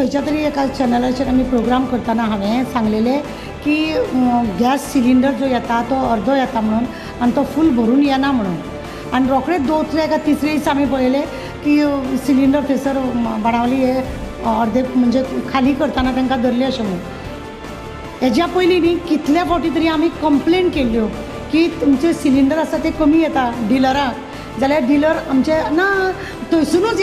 खंयच्या तरी एका चॅनलाचेर आमी प्रोग्राम करतना हांवें सांगलेलें की गॅस सिलिंडर जो येता तो अर्दो येता म्हणून आनी तो फूल भरून येना म्हणून. आनी रोखडेच दुसऱ्या एका तिसऱ्या दिसा आमी पळयलें की सिलिंडर थंयसर बाणावली हे अर्दे म्हणजे खाली करतना तांकां धरले अशें म्हणून. हेज्या पयलीं न्ही कितले फावटी तरी आमी कंप्लेन केल्ल्यो की तुमचे सिलिंडर आसा ते कमी येता डिलराक, जाल्यार डिलर आमचे ना थंयसुनूच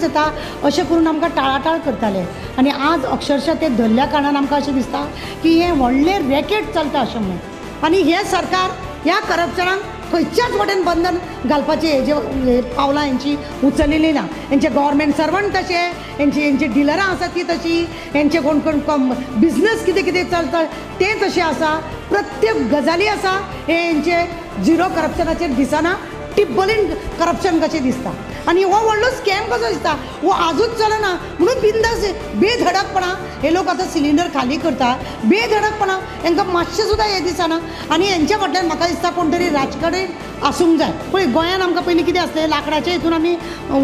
येता अशें करून आमकां टाळाटाळ करताले. आनी आज अक्षरशः ते धरल्या कारणान आमकां अशें दिसता की हें व्हडलें रॅकेट चलता अशें म्हणून. आनी हें सरकार ह्या करप्शनाक खंयच्याच वटेन बंधन घालपाची हेजे पावलां हेंची उचलिल्लीं ना. हेंचे गव्हर्मेंट सर्वंट तशे, हेंची डिलरां आसा ती तशी, हेंचे कोण कोण बिजनस कितें कितें चलता ते तशें आसा. प्रत्येक गजाली आसा हे हेंचे झिरो करप्शनाचेर दिसना, टिब्बलीन करप्शन कशें दिसता. आनी हो व्हडलो स्कॅम कसो दिसता, हो आजूच चलना म्हणून बिंदास बेधडकपणा हे लोक आतां सिलिंडर खाली करता. बेधडकपणा हांकां मातशें सुद्दां हें दिसना. आनी हेंच्या फाटल्यान म्हाका दिसता कोण तरी राजकारणी आसूंक जाय. पळय गोंयान आमकां पयलीं कितें आसलें, लाकडाच्या हितून आमी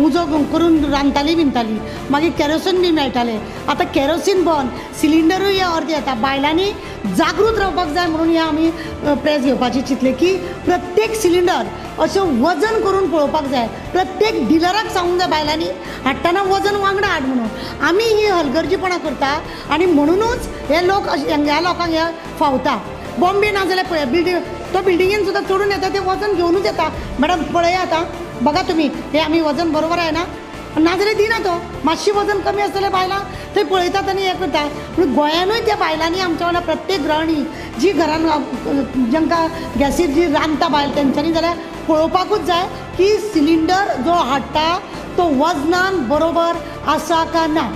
उजो करून रांदतालीं बिनतालीं, मागीर केरोसीन बी मेळटालें. आतां केरोसीन बंद, सिलिंडरूय हे अर्दे येता. बायलांनी जागृत रावपाक जाय म्हणून हे आमी प्रेस घेवपाचें चिंतलें की प्रत्येक सिलिंडर अशें वजन करून पळोवपाक जाय. प्रत्येक डिलराक सांगूंक जाय बायलांनी हाडटना वजन वांगडा हाड म्हणून. आमी ही हलगर्जीपणा करता आनी म्हणूनच हे लोक ह्या लोकांक हे फावता. बॉम्बे ना जाल्यार पळय बिल्डिंगेन सुद्दां चडून येता ते वजन घेवनूच येता. मॅडम पळया आतां बघा तुमी हे आमी वजन बरोबर आहे ना जाल्यार दिना तो. मातशी वजन कमी आसतलें बायलां थंय पळयतात आनी हें करता. पूण गोंयानूय त्या बायलांनी आमच्या वांगडा प्रत्येक गृहिणी जी घरान जांकां गॅसीर जी रांदता बायल तेंच्यांनी जाल्यार पळोवपाकूच जाय की सिलिंडर जो हाडटा तो वजनान बरोबर आसा का ना.